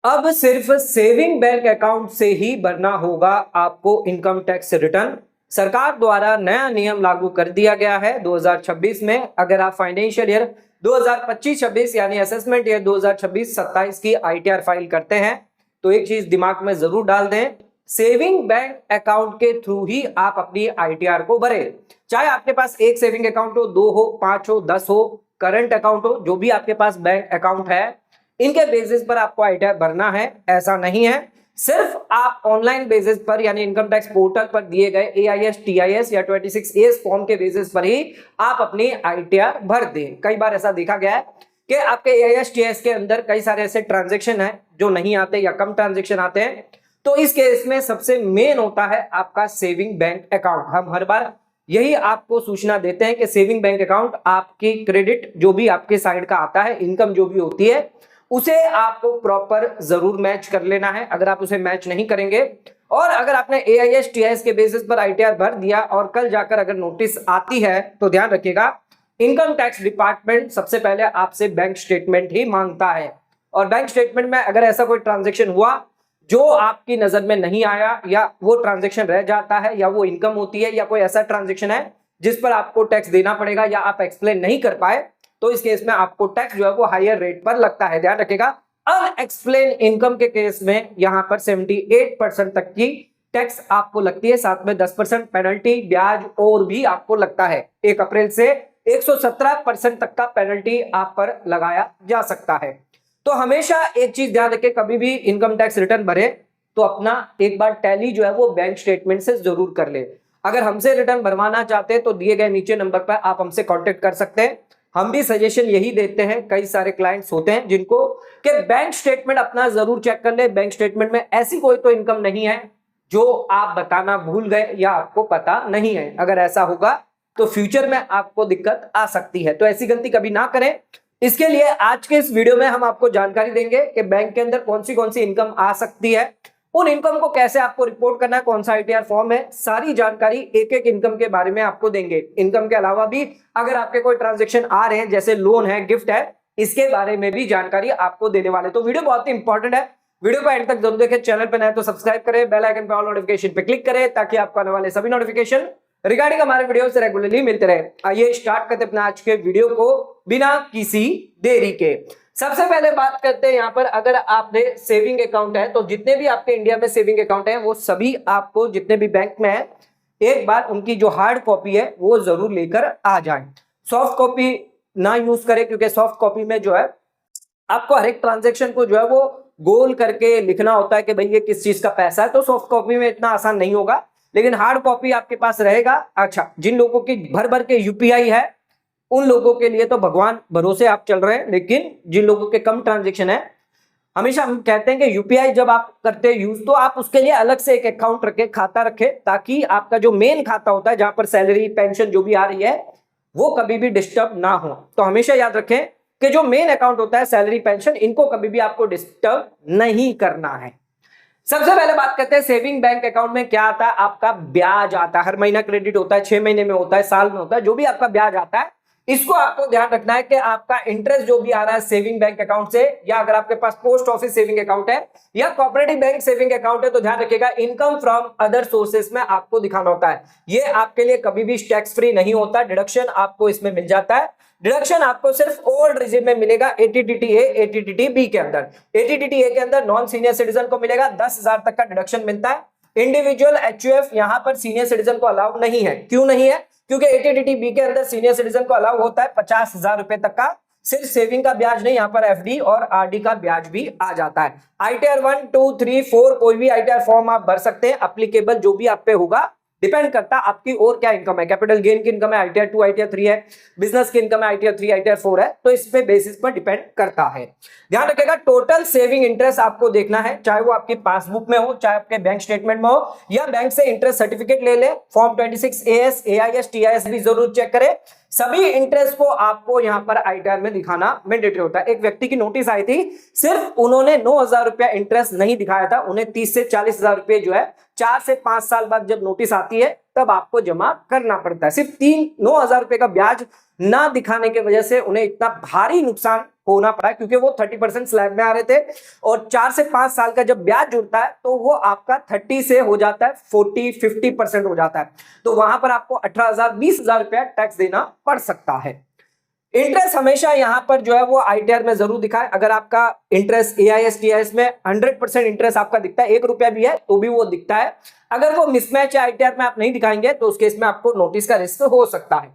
अब सिर्फ saving bank account से ही भरना होगा आपको इनकम टैक्स रिटर्न। सरकार द्वारा नया नियम लागू कर दिया गया है 2026 में। अगर आप फाइनेंशियल ईयर 2025-26 यानी असेसमेंट ईयर 2026-27 की आईटीआर फाइल करते हैं तो एक चीज दिमाग में जरूर डाल दें, सेविंग बैंक अकाउंट के थ्रू ही आप अपनी आईटीआर को भरे। चाहे आपके पास एक सेविंग अकाउंट हो, 2 हो, 5 हो, 10 हो, करंट अकाउंट हो, जो भी आपके पास बैंक अकाउंट है, इनके बेसिस पर आपको आईटीआर भरना है, ऐसा नहीं है। सिर्फ आप ऑनलाइन बेसिस पर यानी इनकम टैक्स पोर्टल पर दिए गए एआईएस, टीआईएस या 26A फॉर्म के बेसिस पर ही आप अपनी आईटीआर भर दें। कई बार ऐसा देखा गया है कि आपके एआईएस, टीआईएस के अंदर कई सारे ऐसे ट्रांजैक्शन हैं जो नहीं आते या कम ट्रांजैक्शन आते हैं, तो इस केस में सबसे मेन होता है आपका सेविंग बैंक अकाउंट। हम हर बार यही आपको सूचना देते हैं कि सेविंग बैंक अकाउंट आपकी क्रेडिट जो भी आपके साइड का आता है, इनकम जो भी होती है, उसे आपको प्रॉपर जरूर मैच कर लेना है। अगर आप उसे मैच नहीं करेंगे और अगर आपने एआईएस, टीआईएस के बेसिस पर आईटीआर भर दिया और कल जाकर अगर नोटिस आती है तो ध्यान रखिएगा, इनकम टैक्स डिपार्टमेंट सबसे पहले आपसे बैंक स्टेटमेंट ही मांगता है। और बैंक स्टेटमेंट में अगर ऐसा कोई ट्रांजेक्शन हुआ जो आपकी नजर में नहीं आया या वो ट्रांजेक्शन रह जाता है या वो इनकम होती है या कोई ऐसा ट्रांजेक्शन है जिस पर आपको टैक्स देना पड़ेगा या आप एक्सप्लेन नहीं कर पाए, तो इस केस में आपको टैक्स जो है वो हायर रेट पर लगता है। ध्यान रखिएगा, अनएक्सप्लेन इनकम के केस में यहां पर 78% तक की टैक्स आपको लगती है, साथ में 10% पेनल्टी, ब्याज और भी आपको लगता है। 1 अप्रैल से 117% तक का पेनल्टी आप पर लगाया जा सकता है। तो हमेशा एक चीज ध्यान रखें, कभी भी इनकम टैक्स रिटर्न भरे तो अपना एक बार टैली जो है वो बैंक स्टेटमेंट से जरूर कर ले। अगर हमसे रिटर्न भरवाना चाहते हैं तो दिए गए नीचे नंबर पर आप हमसे कांटेक्ट कर सकते हैं। हम भी सजेशन यही देते हैं, कई सारे क्लाइंट्स होते हैं जिनको कि बैंक स्टेटमेंट अपना जरूर चेक कर ले। बैंक स्टेटमेंट में ऐसी कोई तो इनकम नहीं है जो आप बताना भूल गए या आपको पता नहीं है। अगर ऐसा होगा तो फ्यूचर में आपको दिक्कत आ सकती है, तो ऐसी गलती कभी ना करें। इसके लिए आज के इस वीडियो में हम आपको जानकारी देंगे कि बैंक के अंदर कौन सी इनकम आ सकती है, उन इनकम को कैसे आपको रिपोर्ट करना है, कौन सा आईटीआर फॉर्म है, सारी जानकारी एक एक इनकम के बारे में आपको देंगे। इनकम के अलावा भी अगर आपके कोई ट्रांजैक्शन आ रहे हैं जैसे लोन है, गिफ्ट है, इसके बारे में भी जानकारी आपको देने वाले। तो वीडियो बहुत ही इंपॉर्टेंट है, वीडियो को एंड तक जरूर देखें। चैनल पर नए तो सब्सक्राइब करें, बेल आइकन पर ऑल नोटिफिकेशन पे क्लिक करें ताकि आपको आने वाले सभी नोटिफिकेशन रिगार्डिंग हमारे वीडियो से रेगुलरली मिलते रहे। आइए स्टार्ट करते अपने आज के वीडियो को बिना किसी देरी के। सबसे पहले बात करते हैं, यहां पर अगर आपने सेविंग अकाउंट है तो जितने भी आपके इंडिया में सेविंग अकाउंट है वो सभी आपको जितने भी बैंक में है एक बार उनकी जो हार्ड कॉपी है वो जरूर लेकर आ जाएं। सॉफ्ट कॉपी ना यूज करें क्योंकि सॉफ्ट कॉपी में जो है आपको हर एक ट्रांजेक्शन को जो है वो गोल करके लिखना होता है कि भाई ये किस चीज का पैसा है, तो सॉफ्ट कॉपी में इतना आसान नहीं होगा, लेकिन हार्ड कॉपी आपके पास रहेगा। अच्छा, जिन लोगों की भर भर के यूपीआई है उन लोगों के लिए तो भगवान भरोसे आप चल रहे हैं, लेकिन जिन लोगों के कम ट्रांजैक्शन है, हमेशा हम कहते हैं कि यूपीआई जब आप करते हैं यूज तो आप उसके लिए अलग से एक अकाउंट रखें, खाता रखें, ताकि आपका जो मेन खाता होता है जहां पर सैलरी पेंशन जो भी आ रही है वो कभी भी डिस्टर्ब ना हो। तो हमेशा याद रखें कि जो मेन अकाउंट होता है सैलरी पेंशन, इनको कभी भी आपको डिस्टर्ब नहीं करना है। सबसे पहले बात करते हैं सेविंग बैंक अकाउंट में क्या आता है। आपका ब्याज आता है, हर महीना क्रेडिट होता है, 6 महीने में होता है, साल में होता है, जो भी आपका ब्याज आता है इसको आपको ध्यान रखना है कि आपका इंटरेस्ट जो भी आ रहा है सेविंग बैंक अकाउंट से, या अगर आपके पास पोस्ट ऑफिस सेविंग अकाउंट है या कोऑपरेटिव बैंक सेविंग अकाउंट है तो ध्यान रखिएगा इनकम फ्रॉम अदर सोर्सेस में आपको दिखाना होता है। ये आपके लिए कभी भी टैक्स फ्री नहीं होता, डिडक्शन आपको इसमें मिल जाता है। डिडक्शन आपको सिर्फ ओल्ड रिजिम में मिलेगा, एटीटीटी ए, एटीटीटी बी के अंदर। एटीटीटी ए के अंदर नॉन सीनियर सिटीजन को मिलेगा 10,000 तक का डिडक्शन मिलता है। इंडिविजुअल एचयूएफ यहां पर सीनियर सिटीजन को अलाउ नहीं है। क्यों नहीं है? क्योंकि एटीटीटी बी के अंदर सीनियर सिटीजन को अलाउ होता है 50,000 रुपए तक का। सिर्फ सेविंग का ब्याज नहीं, यहाँ पर एफडी और आरडी का ब्याज भी आ जाता है। आईटीआर 1, 2, 3, 4 कोई भी आईटीआर फॉर्म आप भर सकते हैं, अप्लीकेबल जो भी आप पे होगा डिपेंड करता है आपकी और क्या इनकम है। कैपिटल गेन की इनकम है, आईटीआर 2, आईटीआर 3 है, बिजनेस की इनकम है, आईटीआर 3, आईटीआर 4 है, तो इस पे बेसिस पर डिपेंड करता है। ध्यान रखिएगा टोटल सेविंग इंटरेस्ट आपको देखना है, चाहे वो आपकी पासबुक में हो, चाहे आपके बैंक स्टेटमेंट में हो, या बैंक से इंटरेस्ट सर्टिफिकेट ले ले। फॉर्म 26AS, AIS, TIS भी जरूर चेक करें। सभी इंटरेस्ट को आपको यहां पर आईटीआर में दिखाना मैंडेटरी होता है। एक व्यक्ति की नोटिस आई थी, सिर्फ उन्होंने 9,000 रुपया इंटरेस्ट नहीं दिखाया था, उन्हें 30 से 40,000 रुपए जो है 4 से 5 साल बाद जब नोटिस आती है तब आपको जमा करना पड़ता है। सिर्फ 9,000 रुपए का ब्याज ना दिखाने की वजह से उन्हें इतना भारी नुकसान होना पड़ा, क्योंकि वो 30% स्लैब में आ रहे थे और 4 से 5 साल का जब ब्याज जुड़ता है तो वो आपका 30 से हो जाता है 40-50% हो जाता है। तो वहां पर आपको 18,000-20,000 रुपया टैक्स देना पड़ सकता है। इंटरेस्ट हमेशा यहां पर जो है वो आईटीआर में जरूर दिखाए। अगर आपका इंटरेस्ट एआईएस टीआईएस में 100% इंटरेस्ट आपका दिखता है, 1 रुपया भी है तो भी वो दिखता है। अगर वो मिसमैच है आईटीआर में आप नहीं दिखाएंगे तो उस केस में आपको नोटिस का रिस्क हो सकता है।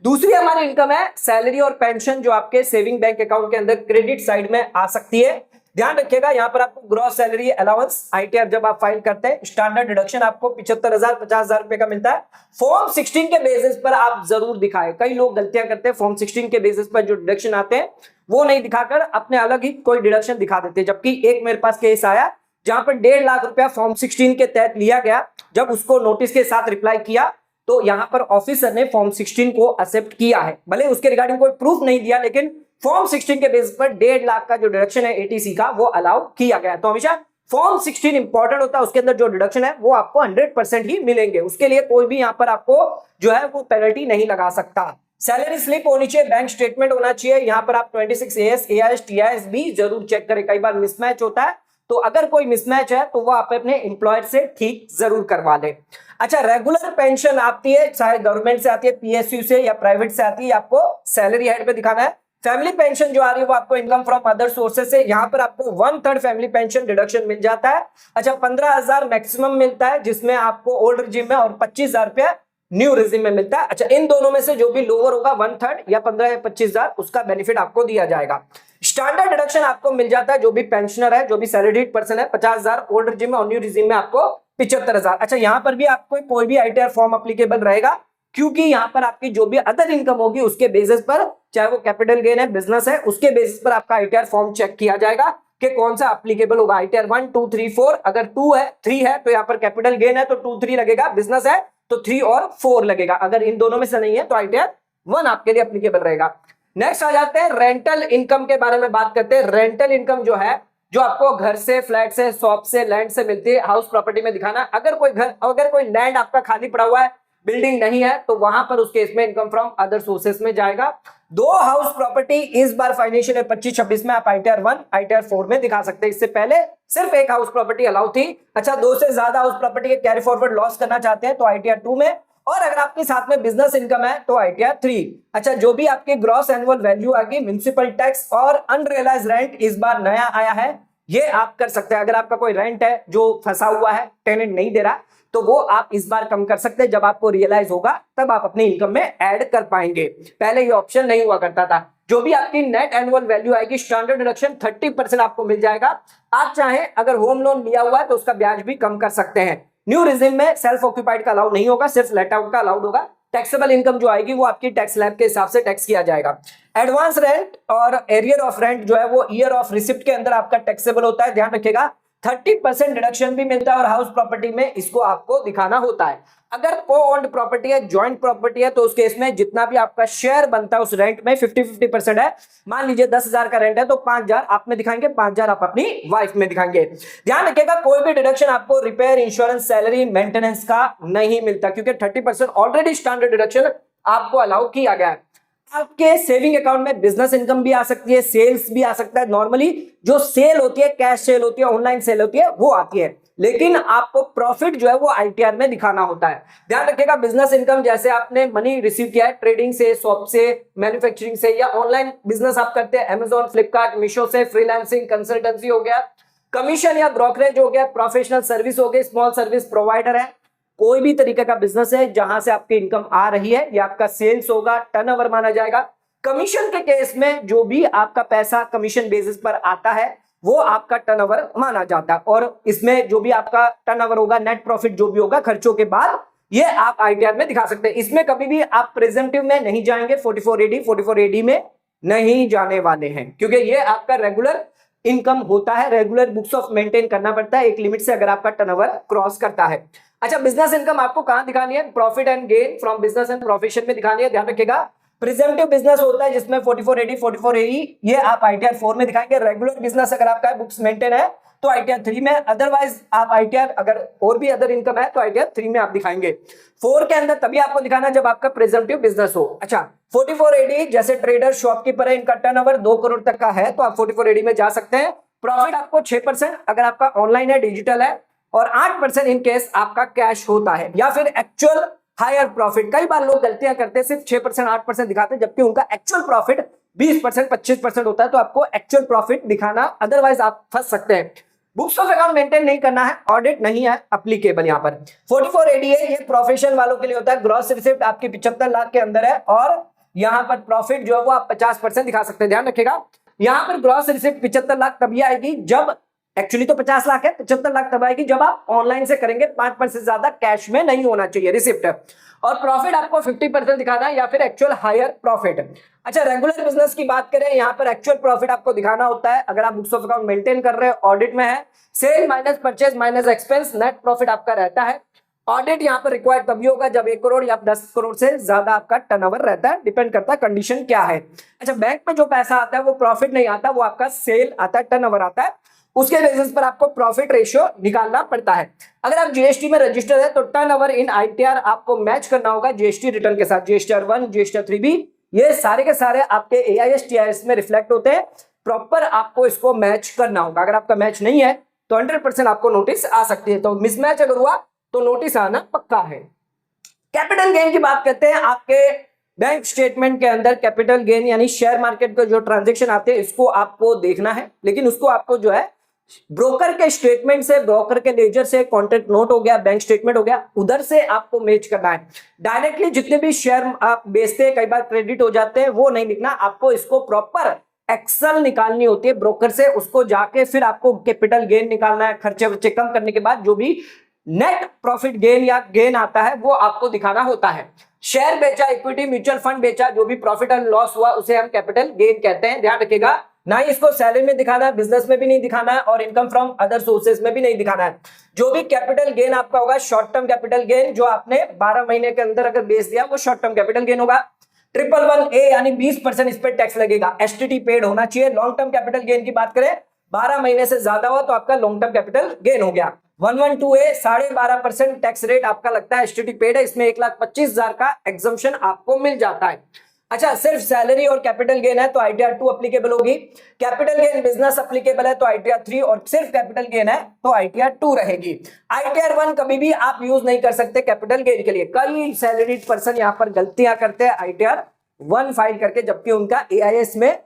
दूसरी हमारी इनकम है सैलरी और पेंशन, जो आपके सेविंग बैंक अकाउंट के अंदर क्रेडिट साइड में आ सकती है। ध्यान रखिएगा यहां पर आपको ग्रॉस सैलरी अलाउंस आईटीआर जब आप फाइल करते हैं स्टैंडर्ड डिडक्शन आपको 75,000 50,000 रुपए का मिलता है। फॉर्म 16 के बेसिस पर आप जरूर दिखाएं। कई लोग गलतियां करते हैं, फॉर्म 16 के बेसिस पर जो डिडक्शन आते हैं वो नहीं दिखाकर अपने अलग ही कोई डिडक्शन दिखा देते हैं। जबकि एक मेरे पास केस आया जहां पर 1.5 लाख रुपया फॉर्म 16 के तहत लिया गया। जब उसको नोटिस के साथ रिप्लाई किया तो यहां पर ऑफिसर ने फॉर्म 16 को एक्सेप्ट किया है, भले उसके रिगार्डिंग कोई प्रूफ नहीं दिया, लेकिन फॉर्म 16 के बेस पर 1.5 लाख का जो डिडक्शन है एटीसी का वो अलाउ किया गया। तो हमेशा फॉर्म 16 इंपॉर्टेंट होता है, उसके अंदर जो डिडक्शन है वो आपको 100% ही मिलेंगे। उसके लिए कोई भी यहां पर आपको जो है वो पेनल्टी नहीं लगा सकता। सैलरी स्लिप होनी चाहिए, बैंक स्टेटमेंट होना चाहिए। यहां पर आप 26AS AIS TIS भी जरूर चेक करें, कई बार मिसमैच होता है, तो अगर कोई मिसमैच है तो वो आप अपने एम्प्लॉयर से ठीक जरूर करवा लें। अच्छा, रेगुलर पेंशन आती है, चाहे गवर्नमेंट से आती है, पीएसयू से या प्राइवेट से आती है, आपको सैलरी हेड पे दिखाना है। फैमिली पेंशन जो आ रही है वो आपको इनकम फ्रॉम अदर सोर्सेस से, यहां पर आपको 1/3 फैमिली पेंशन डिडक्शन मिल जाता है। अच्छा, 15,000 मैक्सिमम मिलता है जिसमें आपको ओल्ड रिजीम में, और 25,000 रुपया न्यू रिजीम में मिलता है। अच्छा, इन दोनों में से जो भी लोअर होगा 1/3 या 15 या 25,000 उसका बेनिफिट आपको दिया जाएगा। स्टैंडर्ड डिडक्शन आपको मिल जाता है जो भी पेंशनर है, जो भी सैलरीड पर्सन है, 50,000 ओल्ड रिजीम में और न्यू रिजीम में आपको 75,000। अच्छा, यहां पर भी आपको कोई भी आईटीआर फॉर्म अप्लीकेबल रहेगा, क्योंकि यहां पर आपकी जो भी अदर इनकम होगी उसके बेसिस पर, चाहे वो कैपिटल गेन है, बिजनेस है, उसके बेसिस पर आपका आईटीआर फॉर्म चेक किया जाएगा कि कौन सा एप्लीकेबल होगा। आईटीआर 1 2 3 4, अगर 2 है 3 है तो यहां पर कैपिटल गेन है तो 2 3 लगेगा, बिजनेस है तो 3 और 4 लगेगा। अगर इन दोनों में से नहीं है तो आईटीआर 1 आपके लिए एप्लीकेबल रहेगा। नेक्स्ट आ जाते हैं रेंटल इनकम के बारे में बात करते हैं। रेंटल इनकम जो है, जो आपको घर से, फ्लैट से, शॉप से, लैंड से मिलती है, हाउस प्रॉपर्टी में दिखाना। अगर कोई लैंड आपका खाली पड़ा हुआ है, बिल्डिंग नहीं है, तो वहां पर उस केस में इनकम फ्रॉम अदर सोर्सेस में जाएगा। 2 हाउस प्रॉपर्टी इस बार फाइनेंशियल 25-26 में आप आईटीआर 1 आईटीआर 4 में दिखा सकते हैं। इससे पहले सिर्फ 1 हाउस प्रॉपर्टी अलाउ थी। अच्छा, 2 से ज्यादा हाउस प्रॉपर्टी के कैरी फॉरवर्ड लॉस करना चाहते हैं तो आईटीआर 2 में, और अगर आपके साथ में बिजनेस इनकम है तो आईटीआर 3। अच्छा, जो भी आपकी ग्रॉस एनुअल वैल्यू आएगी, म्युनिसिपल टैक्स और अनरियलाइज्ड रेंट इस बार नया आया है, ये आप कर सकते हैं। अगर आपका कोई रेंट है जो फंसा हुआ है, टेनेंट नहीं दे रहा, तो वो आप इस बार कम कर सकते हैं। जब आपको रियलाइज होगा तब आप अपनी इनकम में ऐड कर पाएंगे, पहले ये ऑप्शन नहीं हुआ करता था। जो भी आपकी नेट एनुअल वैल्यू आएगी, स्टैंडर्ड डिडक्शन 30% आपको मिल जाएगा। आप चाहें अगर होम लोन लिया हुआ है तो उसका ब्याज भी कम कर सकते हैं। न्यू रिजिम में सेल्फ ऑक्यूपाइड का अलाउ नहीं होगा, सिर्फ लेट आउट का अलाउड होगा। टैक्सेबल इनकम जो आएगी वो आपकी टैक्स स्लैब के हिसाब से टैक्स किया जाएगा। एडवांस रेंट और एरियर ऑफ रेंट जो है वो ईयर ऑफ रिसिप्ट के अंदर आपका टैक्सेबल होता है, ध्यान रखिएगा। 30% डिडक्शन भी मिलता है और हाउस प्रॉपर्टी में इसको आपको दिखाना होता है। अगर को ओन्ड प्रॉपर्टी है, ज्वाइंट प्रॉपर्टी है, तो उस केस में जितना भी आपका शेयर बनता है उस रेंट में 50-50% है। मान लीजिए 10,000 का रेंट है तो 5,000 आप में दिखाएंगे, 5,000 आप अपनी वाइफ में दिखाएंगे। ध्यान रखिएगा, कोई भी डिडक्शन आपको रिपेयर, इंश्योरेंस, सैलरी, मेंटेनेंस का नहीं मिलता, क्योंकि 30% ऑलरेडी स्टैंडर्ड डिडक्शन आपको अलाउ किया गया है। आपके सेविंग अकाउंट में बिजनेस इनकम भी आ सकती है, सेल्स भी आ सकता है। नॉर्मली जो सेल होती है, कैश सेल होती है, ऑनलाइन सेल होती है, वो आती है, लेकिन आपको प्रॉफिट जो है वो आईटीआर में दिखाना होता है। ध्यान रखिएगा, बिजनेस इनकम जैसे आपने मनी रिसीव किया है ट्रेडिंग से, शॉप से, मैन्युफैक्चरिंग से, या ऑनलाइन बिजनेस आप करते हैं अमेजॉन, फ्लिपकार्ट, मीशो से, फ्रीलांसिंग, कंसल्टेंसी हो गया, कमीशन या ब्रोकरेज हो गया, प्रोफेशनल सर्विस हो गई, स्मॉल सर्विस प्रोवाइडर है, कोई भी तरीके का बिजनेस है जहां से आपकी इनकम आ रही है, ये आपका सेल्स होगा, टर्नओवर माना जाएगा। कमीशन के केस में जो भी आपका पैसा कमीशन बेसिस पर आता है वो आपका टर्नओवर माना जाता है, और इसमें जो भी आपका टर्नओवर होगा, नेट प्रॉफिट जो भी होगा खर्चों के बाद, ये आप आईटीआर में दिखा सकते हैं। इसमें कभी भी आप प्रेजेंटिव में नहीं जाएंगे, 44AD में नहीं जाने वाले हैं, क्योंकि ये आपका रेगुलर इनकम होता है। रेगुलर बुक्स ऑफ मेंटेन करना पड़ता है एक लिमिट से, अगर आपका टर्नओवर क्रॉस करता है। अच्छा, बिजनेस इनकम आपको कहां दिखानी है? Profit and gain from business and profession में दिखानी है। ध्यान रखिएगा, प्रेजेंटिव बिजनेस होता है जिसमें 44AD 44AE ये आप आईटीआर 4 में दिखाएंगे। रेगुलर बिजनेस अगर आपका है, बुक्स मेंटेन है, तो ITR 3 में, अदरवाइज आप ITR अगर और भी अदर इनकम है तो ITR 3 में आप दिखाएंगे। 4 के अंदर तभी आपको दिखाना जब आपका प्रेजम्पटिव बिजनेस हो। अच्छा 44AD जैसे ट्रेडर शॉपकीपर है, इनका टर्नओवर 2 करोड़ तक का है तो आप 44AD में जा सकते हैं। प्रॉफिट आपको 6% अगर आपका ऑनलाइन है, डिजिटल है, और 8% इन केस आपका कैश होता है या फिर एक्चुअल हायर प्रॉफिट। कई बार लोग गलतियां करते हैं, सिर्फ 6% 8% दिखाते हैं जबकि उनका एक्चुअल प्रॉफिट 20% 25% होता है। तो आपको एक्चुअल प्रॉफिट दिखाना, अदरवाइज आप फंस सकते हैं। बुक्स ऑफ अकाउंट मेंटेन नहीं करना है, ऑडिट नहीं है अप्लीकेबल। यहाँ पर 44AD है, ये प्रोफेशन वालों के लिए होता है। ग्रॉस रिसिप्ट आपकी 75 लाख के अंदर है और यहाँ पर प्रॉफिट जो है वो आप 50% दिखा सकते हैं। ध्यान रखिएगा, यहाँ पर ग्रॉस रिसिप्ट 75 लाख तभी आएगी जब, एक्चुअली तो 50 लाख है, 75 लाख तब आएगी जब आप ऑनलाइन से करेंगे। 5% से ज्यादा कैश में नहीं होना चाहिए रिसिप्ट। और प्रॉफिट आपको 50% दिखाना है या फिर एक्चुअल हायर प्रॉफिट। अच्छा रेगुलर बिजनेस की बात करें, यहाँ पर एक्चुअल प्रॉफिट आपको दिखाना होता है अगर आप बुक्स ऑफ अकाउंट मेंटेन कर रहे हैं, ऑडिट में है। Sale minus purchase minus expense, net profit आपका रहता है। ऑडिट यहाँ पर रिक्वायर्ड तभी होगा जब 1 करोड़ या 10 करोड़ से ज्यादा आपका टर्नओवर रहता है, डिपेंड करता है कंडीशन क्या है। अच्छा बैंक में जो पैसा आता है वो प्रॉफिट नहीं आता, वो आपका सेल आता है, टर्नओवर आता है। उसके बेसिस पर आपको प्रॉफिट रेशियो निकालना पड़ता है। अगर आप जीएसटी में रजिस्टर्ड है तो टर्नओवर इन ITR आपको मैच करना होगा जीएसटी रिटर्न के साथ। GSTR 1 GSTR 3B ये सारे के सारे आपके AIS TIS में रिफ्लेक्ट होते हैं। प्रॉपर आपको इसको मैच करना होगा। अगर आपका मैच नहीं है तो 100% आपको नोटिस आ सकती है। तो मिसमैच अगर हुआ तो नोटिस आना पक्का है। कैपिटल गेन की बात करते हैं, आपके बैंक स्टेटमेंट के अंदर कैपिटल गेन यानी शेयर मार्केट का जो ट्रांजैक्शन आते हैं इसको आपको देखना है, लेकिन उसको आपको जो है ब्रोकर के स्टेटमेंट से, ब्रोकर के लेजर से, कॉन्ट्रैक्ट नोट हो गया, बैंक स्टेटमेंट हो गया, उधर से आपको मैच करना है। डायरेक्टली जितने भी शेयर आप बेचते हैं कई बार क्रेडिट हो जाते हैं, वो नहीं लिखना आपको। इसको प्रॉपर एक्सेल निकालनी होती है ब्रोकर से, उसको जाके फिर आपको कैपिटल गेन निकालना है। खर्चे वर्चे कम करने के बाद जो भी नेट प्रॉफिट गेन या गेन आता है वो आपको दिखाना होता है। शेयर बेचा, इक्विटी म्यूचुअल फंड बेचा, जो भी प्रॉफिट एंड लॉस हुआ उसे हम कैपिटल गेन कहते हैं। ध्यान रखिएगा, ना ही इसको सैलरी में दिखाना है, बिजनेस में भी नहीं दिखाना है और इनकम फ्रॉम अदर सोर्सेज में भी नहीं दिखाना है। जो भी कैपिटल गेन आपका होगा शॉर्ट टर्म कैपिटल गेन, जो आपने 12 महीने के अंदर अगर बेच दिया वो शॉर्ट टर्म कैपिटल गेन होगा। 111A यानी 20% इस पर टैक्स लगेगा, STT पेड होना चाहिए। लॉन्ग टर्म कैपिटल गेन की बात करें 12 महीने से ज्यादा हुआ तो आपका लॉन्ग टर्म कैपिटल गेन हो गया। 112A 12.5% टैक्स रेट आपका लगता है, STT पेड है, इसमें 1,25,000 का एग्जम्पशन आपको मिल जाता है। अच्छा सिर्फ सैलरी और कैपिटल गेन है तो ITR 2 अप्लीकेबल होगी। कैपिटल गेन बिजनेस अप्लीकेबल है तो ITR 3, और सिर्फ कैपिटल गेन है तो ITR 2 रहेगी। ITR 1 कभी भी आप यूज नहीं कर सकते कैपिटल गेन के लिए। कई सैलरीड पर्सन यहाँ पर गलतियां करते हैं ITR 1 फाइल करके, जबकि उनका AIS में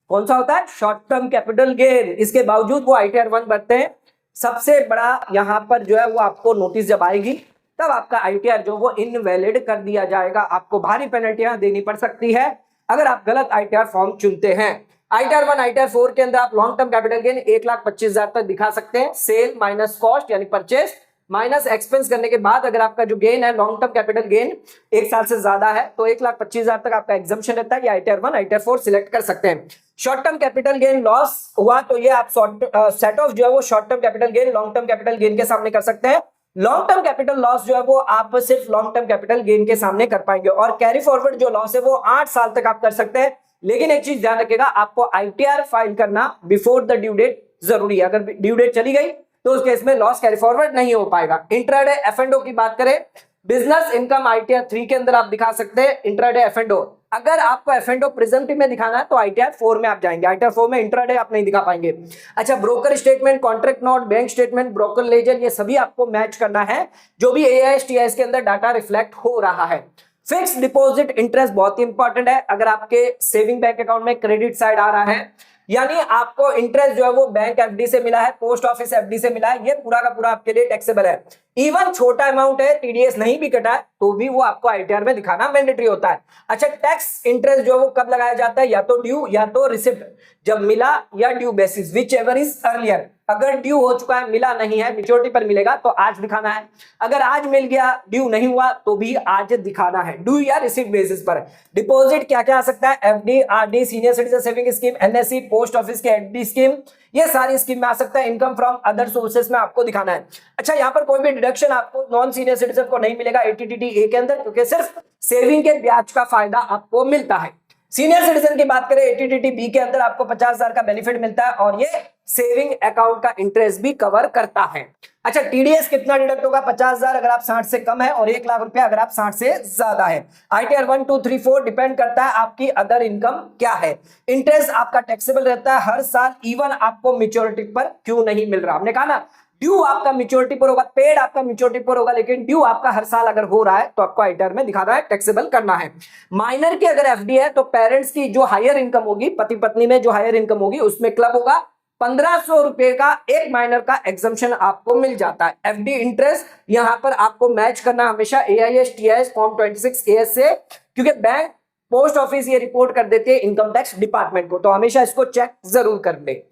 कौन सा होता है, शॉर्ट टर्म कैपिटल गेन। इसके बावजूद वो ITR 1 भरते हैं। सबसे बड़ा यहाँ पर जो है वो आपको नोटिस जब आएगी तब आपका ITR जो वो इनवैलिड कर दिया जाएगा। आपको भारी पेनल्टियां देनी पड़ सकती है अगर आप गलत ITR फॉर्म चुनते हैं। ITR 1 ITR 4 के अंदर आप लॉन्ग टर्म कैपिटल गेन 1,25,000 तक दिखा सकते हैं। सेल माइनस कॉस्ट यानी परचेस माइनस एक्सपेंस करने के बाद अगर आपका जो गेन है लॉन्ग टर्म कैपिटल गेन 1 साल से ज्यादा है तो 1,25,000 तक आपका एग्जम्पशन रहता है। ITR 1 ITR 4 सिलेक्ट कर सकते हैं। Short term capital gain loss हुआ तो ये आप सेट ऑफ जो है वो short term capital gain long term capital gain के सामने कर सकते हैं। लॉन्ग टर्म कैपिटल लॉस जो है वो आप सिर्फ लॉन्ग टर्म कैपिटल गेन के सामने कर पाएंगे। और कैरी फॉरवर्ड जो लॉस है वो 8 साल तक आप कर सकते हैं। लेकिन एक चीज ध्यान रखिएगा, आपको ITR फाइल करना बिफोर द ड्यू डेट जरूरी है। अगर ड्यू डेट चली गई तो उस केस में लॉस कैरी फॉरवर्ड नहीं हो पाएगा। इंट्राडे F&O की बात करें, बिजनेस इनकम ITR 3 के अंदर आप दिखा सकते हैं। इंट्राडे F&O अगर आपको F&O प्रेजेंटिव में दिखाना है तो ITR 4 में आप जाएंगे। ITR 4 में इंट्राडे आप नहीं दिखा पाएंगे। अच्छा broker statement, contract note, bank statement, broker ledger, ये सभी आपको मैच करना है जो भी AIS TIS के अंदर डाटा रिफ्लेक्ट हो रहा है। फिक्स डिपॉजिट इंटरेस्ट बहुत ही इंपॉर्टेंट है। अगर आपके सेविंग बैंक अकाउंट में क्रेडिट साइड आ रहा है यानी आपको इंटरेस्ट जो है वो बैंक FD से मिला है, पोस्ट ऑफिस FD से मिला है, ये पूरा का पूरा आपके लिए टैक्सेबल है। इवन छोटा अमाउंट है, TDS नहीं भी कटा है तो भी वो आपको ITR में दिखाना मैंडेटरी होता है। अच्छा टैक्स इंटरेस्ट जो है वो कब लगाया जाता है, या तो ड्यू या तो रिसिप्ट, जब मिला या due basis, which ever is earlier. अगर ड्यू हो चुका है, मिला नहीं है, मैच्योरिटी पर मिलेगा तो आज दिखाना है। अगर आज मिल गया, ड्यू नहीं हुआ तो भी आज दिखाना है, ड्यू या रिसिप्ट बेसिस पर। डिपॉजिट क्या क्या आ सकता है, FD, RD, senior citizen saving scheme, NSE, post office के FD स्कीम, ये सारी स्कीम में आ सकता है। इनकम फ्रॉम अदर सोर्सेस में आपको दिखाना है। अच्छा यहाँ पर कोई भी डिडक्शन आपको नॉन सीनियर सिटीजन को नहीं मिलेगा ATTT A के अंदर, क्योंकि सिर्फ सेविंग के ब्याज का फायदा आपको मिलता है। सीनियर सिटीजन की बात करें 80/80 के अंदर आपको 50,000 का बेनिफिट मिलता है और ये सेविंग अकाउंट का इंटरेस्ट भी कवर करता है। अच्छा, टीडीएस कितना डिडक्ट होगा? 50,000 अगर आप 60 से कम है और 1 लाख रुपया अगर आप 60 से ज्यादा है। आईटीआर 1, 2, 3, 4 डिपेंड करता है आपकी अदर इनकम क्या है। इंटरेस्ट आपका टैक्सेबल रहता है हर साल, इवन आपको मेच्योरिटी पर क्यों नहीं मिल रहा। हमने कहा ना, ड्यू आपका मेच्योरिटी पर होगा, पेड आपका मेच्योरिटी पर होगा, लेकिन ड्यू आपका हर साल अगर हो रहा है तो आपको आईटीआर में दिखाना है, टैक्सेबल करना है। माइनर की अगर एफडी है तो पेरेंट्स की जो हायर इनकम होगी, पति पत्नी में जो हायर इनकम होगी उसमें क्लब होगा, 1500 रुपए का एक माइनर का एग्जम्पशन आपको मिल जाता है। एफडी इंटरेस्ट यहां पर आपको मैच करना हमेशा एआईएस टीआईएस फॉर्म 26 एएस से, क्योंकि बैंक पोस्ट ऑफिस ये रिपोर्ट कर देते हैं इनकम टैक्स डिपार्टमेंट को, तो हमेशा इसको चेक जरूर कर ले।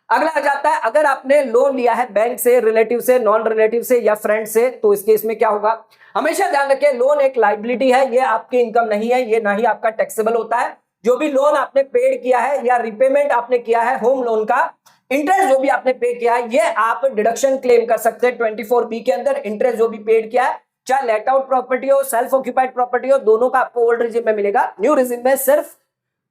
अगला आ जाता है, अगर आपने लोन लिया है बैंक से, रिलेटिव से, नॉन रिलेटिव से या फ्रेंड से, तो इस केस में क्या होगा? हमेशा ध्यान रखें, लोन एक लायबिलिटी है, ये आपकी इनकम नहीं है, ये ना ही आपका टैक्सेबल होता है। जो भी लोन आपने पेड किया है या रिपेमेंट आपने किया है होम लोन का, इंटरेस्ट जो भी आपने पे किया है, ये आप डिडक्शन क्लेम कर सकते हैं 24B के अंदर। इंटरेस्ट जो भी पेड किया है, चाहे लेट आउट प्रॉपर्टी हो, सेल्फ ऑक्यूपाइड प्रॉपर्टी हो, दोनों का आपको ओल्ड रिजिम में मिलेगा। न्यू रिजिम में सिर्फ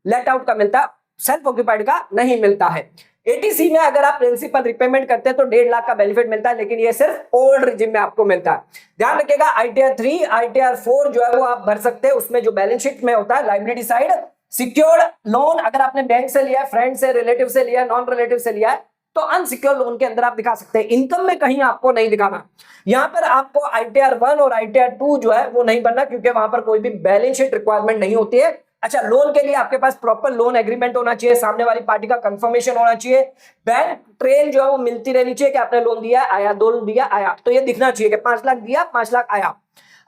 लेट आउट का मिलता है, सेल्फ ऑक्यूपाइड का नहीं मिलता है। एटीसी में अगर आप प्रिंसिपल रिपेमेंट करते हैं तो 1.5 लाख का बेनिफिट मिलता है, लेकिन ये सिर्फ ओल्ड रिजिम में आपको मिलता है। ध्यान रखिएगा, आईटीआर 3, आईटीआर 4 जो है वो आप भर सकते हैं, उसमें जो बैलेंस शीट में होता है लायबिलिटी साइड। सिक्योर्ड लोन अगर आपने बैंक से लिया है, फ्रेंड से, रिलेटिव से लिया है, नॉन रिलेटिव से लिया है, तो अनसिक्योर लोन के अंदर आप दिखा सकते हैं। इनकम में कहीं आपको नहीं दिखाना। यहां पर आपको आईटीआर 1 और आईटीआर 2 जो है वो नहीं बनना, क्योंकि वहां पर कोई भी बैलेंस शीट रिक्वायरमेंट नहीं होती है। अच्छा, लोन के लिए आपके पास प्रॉपर लोन एग्रीमेंट होना चाहिए, सामने वाली पार्टी का कंफर्मेशन होना चाहिए, बैंक ट्रेल जो है वो मिलती रहनी चाहिए कि आपने लोन दिया आया, लोन दिया आया, तो ये दिखना चाहिए कि 5 लाख दिया, 5 लाख आया।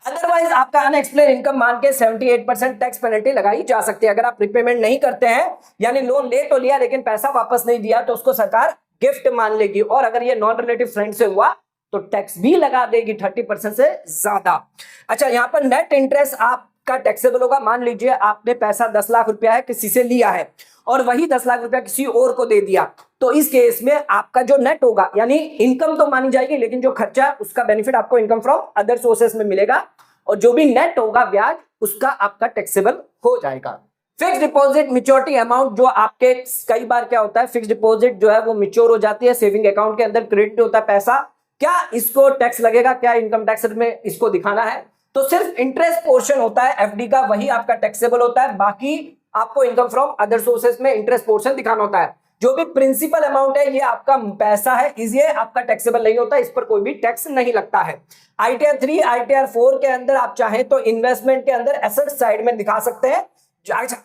अदरवाइज आपका अनएक्सप्लेन इनकम मान के 78% टैक्स पेनल्टी लगाई जा सकती है। अगर आप रिपेमेंट नहीं करते हैं, यानी लोन ले तो लिया लेकिन पैसा वापस नहीं दिया, तो उसको सरकार गिफ्ट मान लेगी, और अगर ये नॉन रिलेटिव फ्रेंड से हुआ तो टैक्स भी लगा देगी 30% से ज्यादा। अच्छा, यहां पर नेट इंटरेस्ट आपका टैक्सेबल होगा। मान लीजिए आपने पैसा 10 लाख रुपया है किसी से लिया है और वही 10 लाख रुपया किसी और को दे दिया, तो इस केस में आपका जो नेट होगा, यानी इनकम तो मानी जाएगी लेकिन जो खर्चा उसका बेनिफिट आपको इनकम फ्रॉम अदर सोर्सेस में मिलेगा, और जो भी नेट होगा ब्याज उसका आपका टैक्सेबल हो जाएगा। फिक्स डिपॉजिट मेच्योरिटी अमाउंट जो आपके, कई बार क्या होता है, फिक्स डिपॉजिट जो है वो मेच्योर हो जाती है, सेविंग अकाउंट के अंदर क्रेडिट होता है पैसा, क्या इसको टैक्स लगेगा? क्या इनकम टैक्स में इसको दिखाना है? तो सिर्फ इंटरेस्ट पोर्शन होता है एफडी का, वही आपका टैक्सेबल होता है। बाकी आपको इनकम फ्रॉम अदर सोर्सेस में इंटरेस्ट पोर्शन दिखाना होता है। जो भी प्रिंसिपल अमाउंट है ये आपका पैसा है, इसलिए आपका टैक्सेबल नहीं होता, इस पर कोई भी टैक्स नहीं लगता है। आईटीआर 3, आईटीआर 4 के अंदर आप चाहें तो इन्वेस्टमेंट के अंदर एसेट साइड में दिखा सकते हैं।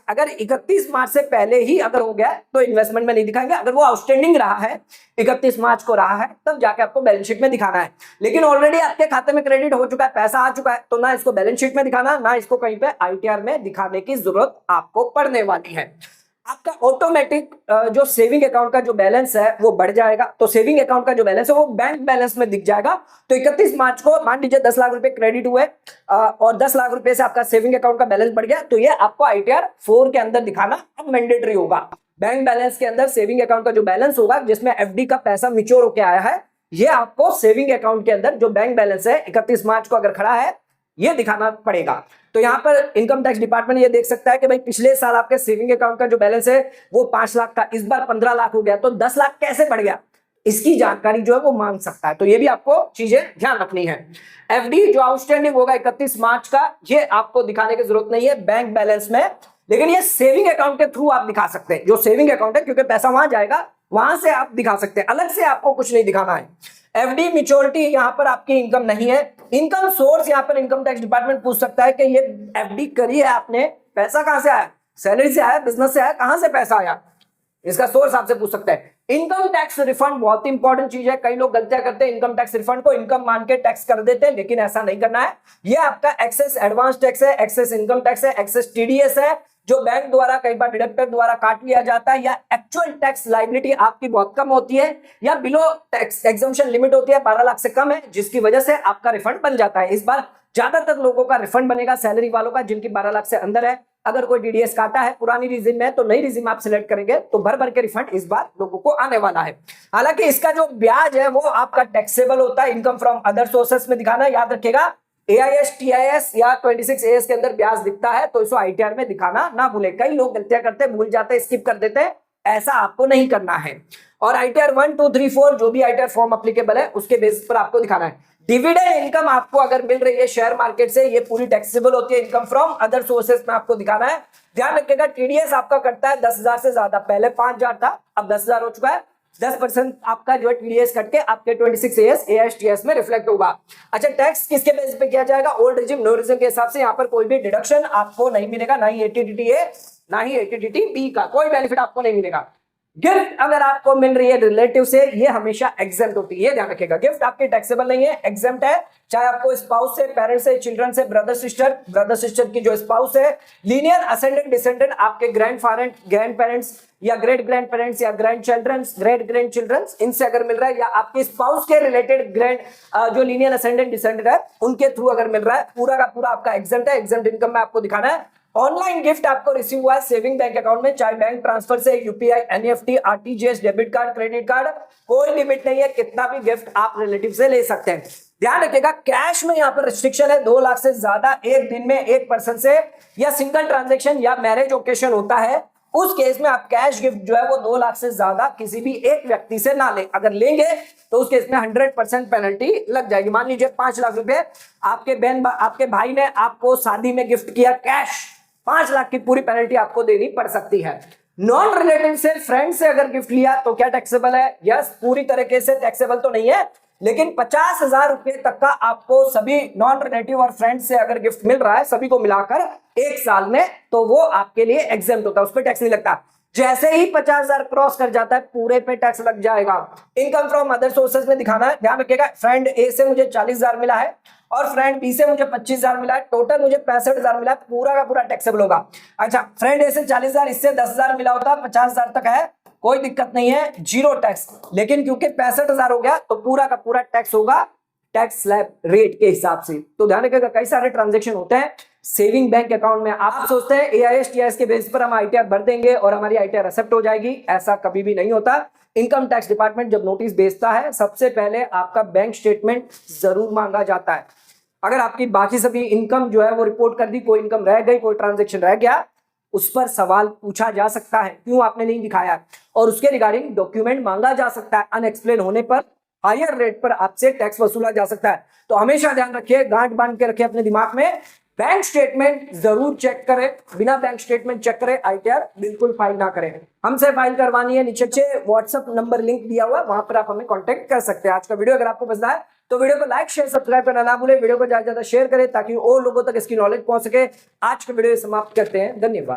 अगर 31 मार्च से पहले ही अगर हो गया तो इन्वेस्टमेंट में नहीं दिखाएंगे, अगर वो आउटस्टैंडिंग रहा है 31 मार्च को रहा है तब जाके आपको बैलेंस शीट में दिखाना है। लेकिन ऑलरेडी आपके खाते में क्रेडिट हो चुका है, पैसा आ चुका है, तो ना इसको बैलेंस शीट में दिखाना, ना इसको कहीं पे आईटीआर में दिखाने की जरूरत आपको पड़ने वाली है। आपका ऑटोमेटिक जो सेविंग अकाउंट का जो बैलेंस है वो बढ़ जाएगा, तो सेविंग अकाउंट का जो बैलेंस है वो बैंक बैलेंस में दिख जाएगा। तो 31 मार्च को मान लीजिए 10 लाख रुपए क्रेडिट हुए और 10 लाख रुपए से आपका सेविंग अकाउंट का बैलेंस बढ़ गया, तो ये आपको आईटीआर 4 के अंदर दिखाना अब मैंडेटरी होगा। बैंक बैलेंस के अंदर सेविंग अकाउंट का जो बैलेंस होगा, जिसमें एफडी का पैसा मैच्योर होकर आया है, ये आपको सेविंग अकाउंट के अंदर जो बैंक बैलेंस है 31 मार्च को अगर खड़ा है ये दिखाना पड़ेगा। तो यहां पर इनकम टैक्स डिपार्टमेंट ये देख सकता है कि भाई पिछले साल आपके सेविंग अकाउंट का जो बैलेंस है वो 5 लाख था, इस बार 15 लाख हो गया, तो 10 लाख कैसे बढ़ गया, इसकी जानकारी जो है वो मांग सकता है। तो ये भी आपको चीजें ध्यान रखनी है। एफडी जो आउटस्टैंडिंग होगा 31 मार्च का, ये आपको दिखाने की जरूरत नहीं है बैंक बैलेंस में, लेकिन ये सेविंग अकाउंट के थ्रू आप दिखा सकते हैं। जो सेविंग अकाउंट है, क्योंकि पैसा वहां जाएगा, वहां से आप दिखा सकते हैं, अलग से आपको कुछ नहीं दिखाना है। एफडी मैच्योरिटी यहां पर आपकी इनकम नहीं है। इनकम सोर्स यहां पर इनकम टैक्स डिपार्टमेंट पूछ सकता है कि ये एफडी करी है आपने, पैसा कहां से आया, सैलरी से आया, बिजनेस से आया, कहां से पैसा आया, इसका सोर्स आपसे पूछ सकता है। इनकम टैक्स रिफंड बहुत इंपॉर्टेंट चीज है। कई लोग गलतियां करते हैं, इनकम टैक्स रिफंड को इनकम मान के टैक्स कर देते हैं, लेकिन ऐसा नहीं करना है। ये आपका एक्सेस एडवांस टैक्स है, एक्सेस इनकम टैक्स है, एक्सेस टीडीएस है, जो बैंक द्वारा कई बार डिडक्टर द्वारा काट लिया जाता है, या एक्चुअल टैक्स लायबिलिटी आपकी बहुत कम होती है, या बिलो टैक्स एग्जम्पशन लिमिट होती है 12 लाख से कम है, जिसकी वजह से आपका रिफंड बन जाता है। इस बार ज्यादातर लोगों का रिफंड बनेगा सैलरी वालों का, जिनकी 12 लाख से अंदर है। अगर कोई टीडीएस काटा है पुरानी रिजिम में, तो नई रिजिम आप सिलेक्ट करेंगे तो भर भर के रिफंड इस बार लोगों को आने वाला है। हालांकि इसका जो ब्याज है वो आपका टैक्सेबल होता है, इनकम फ्रॉम अदर सोर्सेस में दिखाना याद रखिएगा। AIS, TIS या 26AS के अंदर ब्याज दिखता है तो इसको ITR में दिखाना ना भूले। कई लोग गलतियां करते, भूल जाते, स्किप कर देते हैं, ऐसा आपको नहीं करना है। और ITR 1, 2, 3, 4 जो भी ITR फॉर्म अप्लीकेबल है उसके बेसिस पर आपको दिखाना है। डिविडेंड इनकम आपको अगर मिल रही है शेयर मार्केट से, ये पूरी टैक्सेबल होती है। इनकम फ्रॉम अदर सोर्सेस में आपको दिखाना है। ध्यान रखिएगा, TDS आपका करता है 10,000 से ज्यादा, पहले 5,000 था, अब 10,000 हो चुका है। 10% आपका जो है TDS कट के आपके 26AS, AIS, TIS में रिफ्लेक्ट होगा। अच्छा, टैक्स किसके बेसिस पे किया जाएगा? ओल्ड रिजिम, न्यू रिजिम के हिसाब से। यहाँ पर कोई भी डिडक्शन आपको नहीं मिलेगा, ना ही ATDTA ना ही ATDTB का कोई बेनिफिट आपको नहीं मिलेगा। गिफ्ट अगर आपको मिल रही है रिलेटिव से, ये हमेशा एग्जेम्प्ट होती है, ध्यान रखिएगा। गिफ्ट आपकी टैक्सेबल नहीं है, एग्जेम्प्ट है। चाहे आपको स्पाउस से, पेरेंट्स से, चिल्ड्रन से, ब्रदर सिस्टर की जो स्पाउस है, लीनियर असेंडेंट डिसेंडेंट आपके ग्रैंड पेरेंट्स या ग्रेट ग्रैंड पेरेंट्स या ग्रैंड चिल्ड्रन, इनसे अगर मिल रहा है, या आपके स्पाउस के रिलेटेड जो लीनियर असेंडेंट डिसेंडेंट है उनके थ्रू अगर मिल रहा है, पूरा का पूरा आपका एग्जेम्प्ट है। एग्जेम्प्ट इनकम में आपको दिखाना है। ऑनलाइन गिफ्ट आपको रिसीव हुआ है सेविंग बैंक अकाउंट में, चाहे बैंक ट्रांसफर से, UPI, NEFT, RTGS, debit card, credit card, कोई लिमिट नहीं है, कितना भी गिफ्ट आप रिलेटिव से ले सकते हैं। ध्यान रखिएगा, कैश में यहाँ पर रिस्ट्रिक्शन है। 2 लाख से ज्यादा एक दिन में एक पर्सन से, या सिंगल ट्रांजेक्शन या मैरिज ओकेशन होता है, उस केस में आप कैश गिफ्ट जो है वो 2 लाख से ज्यादा किसी भी एक व्यक्ति से ना ले। अगर लेंगे तो उस केस में 100% पेनल्टी लग जाएगी। मान लीजिए 5 लाख रुपए आपके भाई ने आपको शादी में गिफ्ट किया कैश, 5 लाख की पूरी पेनल्टी आपको देनी पड़ सकती है। नॉन रिलेटिव से, फ्रेंड से अगर गिफ्ट लिया तो क्या टैक्सेबल है? यस, पूरी तरीके से टैक्सेबल तो नहीं है, लेकिन 50,000 रुपए तक का आपको सभी नॉन रिलेटिव और फ्रेंड से अगर गिफ्ट मिल रहा है, सभी को मिलाकर 1 साल में, तो वो आपके लिए एग्जेम्प्ट होता है, उस पर टैक्स नहीं लगता। जैसे ही 50,000 क्रॉस कर जाता है, पूरे पे टैक्स लग जाएगा। इनकम फ्रॉम अदर सोर्सेज में दिखाना है। ध्यान रखिएगा, फ्रेंड A से मुझे 40,000 मिला है और फ्रेंड B से मुझे 25,000 मिला है, टोटल मुझे 65,000 मिला है, पूरा का पूरा टैक्सेबल होगा। अच्छा, फ्रेंड A से 40,000, इससे 10,000 मिला होता, 50,000 तक है, कोई दिक्कत नहीं है, 0 टैक्स। लेकिन क्योंकि 65,000 हो गया तो पूरा का पूरा टैक्स होगा टैक्स स्लैब रेट के हिसाब से। तो ध्यान रखिएगा, कई सारे ट्रांजेक्शन होते हैं सेविंग बैंक अकाउंट में। आप सोचते हैं AIS, TIS के बेसिस पर हम ITR भर देंगे और हमारी ITR एक्सेप्ट हो जाएगी, ऐसा कभी भी नहीं होता। इनकम टैक्स डिपार्टमेंट जब नोटिस भेजता है, सबसे पहले आपका बैंक स्टेटमेंट जरूर मांगा जाता है। अगर आपकी बाकी सभी इनकम जो है वो रिपोर्ट कर दी, कोई इनकम रह गई, कोई ट्रांजेक्शन रह गया, उस पर सवाल पूछा जा सकता है, क्यों आपने नहीं दिखाया, और उसके रिगार्डिंग डॉक्यूमेंट मांगा जा सकता है। अनएक्सप्लेन होने पर हायर रेट पर आपसे टैक्स वसूला जा सकता है। तो हमेशा ध्यान रखिए, गांठ बांध के रखिए अपने दिमाग में, बैंक स्टेटमेंट जरूर चेक करें। बिना बैंक स्टेटमेंट चेक करें ITR बिल्कुल फाइल ना करें। हमसे फाइल करवानी है, नीचे व्हाट्सएप नंबर लिंक दिया हुआ है, वहां पर आप हमें कांटेक्ट कर सकते हैं। आज का वीडियो अगर आपको पसंद आए तो वीडियो को लाइक, शेयर, सब्सक्राइब करना ना भूलें। वीडियो को ज्यादा से ज्यादा शेयर करें ताकि और लोगों तक इसकी नॉलेज पहुंच सके। आज का वीडियो समाप्त करते हैं, धन्यवाद।